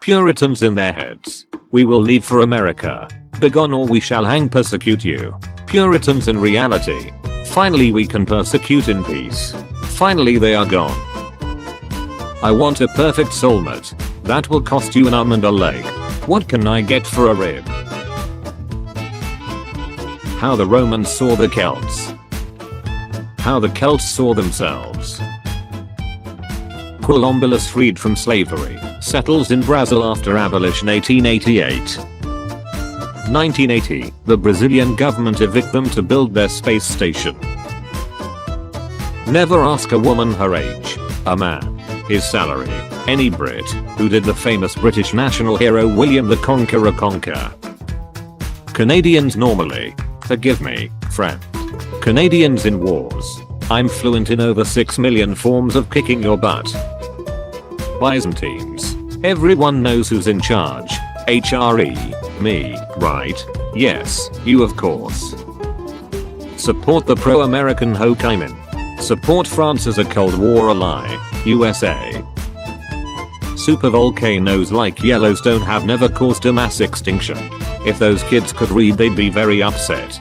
Puritans in their heads. We will leave for America. Begone or we shall hang persecute you. Puritans in reality. Finally we can persecute in peace. Finally they are gone. I want a perfect soulmate. That will cost you an arm and a leg. What can I get for a rib? How the Romans saw the Celts. How the Celts saw themselves. Columbus, freed from slavery, settles in Brazil after abolition 1888. 1980, the Brazilian government evict them to build their space station. Never ask a woman her age, a man, his salary, any Brit, who did the famous British national hero William the Conqueror conquer. Canadians normally. Forgive me, friend. Canadians in wars. I'm fluent in over 6 million forms of kicking your butt. Byzantines. Everyone knows who's in charge. HRE. Me, right? Yes, you of course. Support the pro-American Ho Chi Minh. Support France as a Cold War ally. USA. Supervolcanoes like Yellowstone have never caused a mass extinction. If those kids could read they'd be very upset.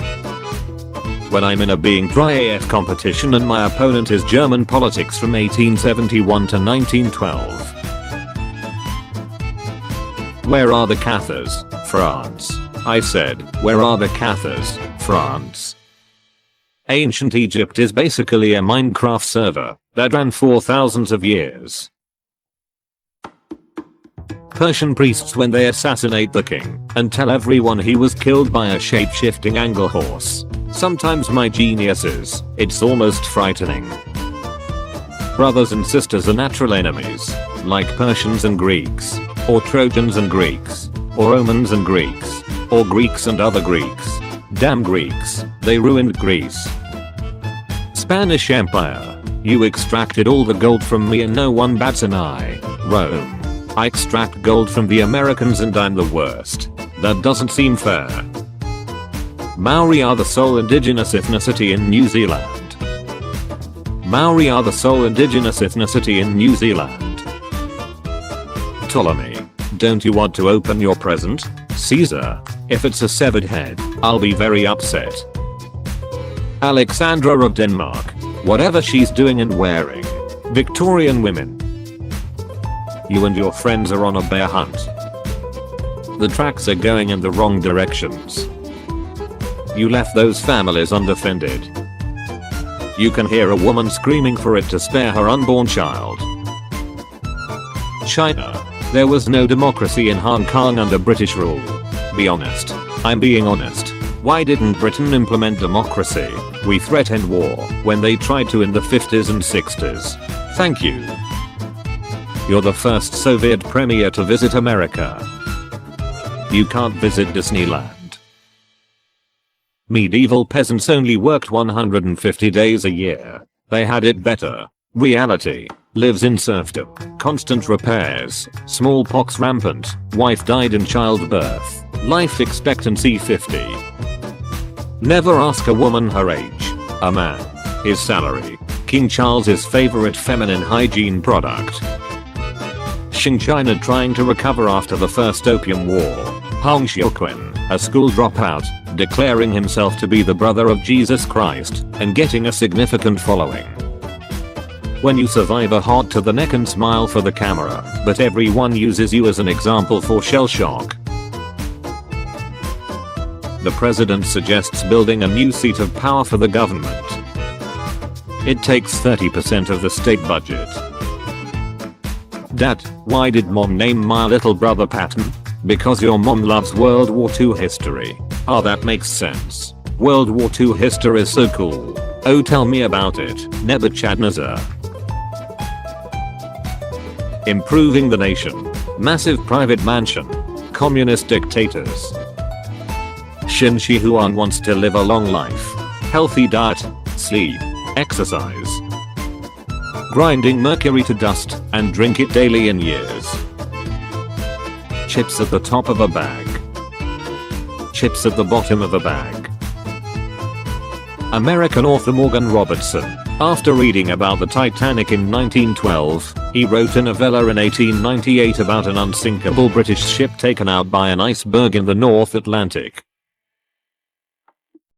When I'm in a being dry AF competition and my opponent is German politics from 1871 to 1912. Where are the Cathars? France. I said, where are the Cathars? France. Ancient Egypt is basically a Minecraft server that ran for thousands of years. Persian priests when they assassinate the king and tell everyone he was killed by a shape-shifting angle horse. Sometimes my geniuses, it's almost frightening. Brothers and sisters are natural enemies, like Persians and Greeks, or Trojans and Greeks, or Romans and Greeks, or Greeks and other Greeks. Damn Greeks, they ruined Greece. Spanish Empire, you extracted all the gold from me and no one bats an eye. Rome, I extract gold from the Americans and I'm the worst. That doesn't seem fair. Maori are the sole indigenous ethnicity in New Zealand. Maori are the sole indigenous ethnicity in New Zealand. Ptolemy, don't you want to open your present? Caesar, if it's a severed head, I'll be very upset. Alexandra of Denmark, whatever she's doing and wearing. Victorian women. You and your friends are on a bear hunt. The tracks are going in the wrong directions. You left those families undefended. You can hear a woman screaming for it to spare her unborn child. China. There was no democracy in Hong Kong under British rule. Be honest. I'm being honest. Why didn't Britain implement democracy? We threatened war when they tried to in the 50s and 60s. Thank you. You're the first Soviet premier to visit America. You can't visit Disneyland. Medieval peasants only worked 150 days a year. They had it better. Reality. Lives in serfdom. Constant repairs. Smallpox rampant. Wife died in childbirth. Life expectancy 50. Never ask a woman her age. A man. His salary. King Charles's favorite feminine hygiene product. Qing China trying to recover after the First Opium War. Hong Xiuquan, a school dropout, declaring himself to be the brother of Jesus Christ and getting a significant following. When you survive a hot to the neck and smile for the camera, but everyone uses you as an example for shell shock. The president suggests building a new seat of power for the government. It takes 30% of the state budget. Dad, why did mom name my little brother Patton? Because your mom loves World War II history. Oh, that makes sense. World War II history is so cool. Oh, tell me about it, Nebuchadnezzar. Improving the nation. Massive private mansion. Communist dictators. Shin Shi Huan wants to live a long life. Healthy diet, sleep, exercise. Grinding mercury to dust and drink it daily in years. Chips at the top of a bag. Chips at the bottom of a bag. American author Morgan Robertson After reading about the Titanic in 1912, he wrote a novella in 1898 about an unsinkable British ship taken out by an iceberg in the North Atlantic.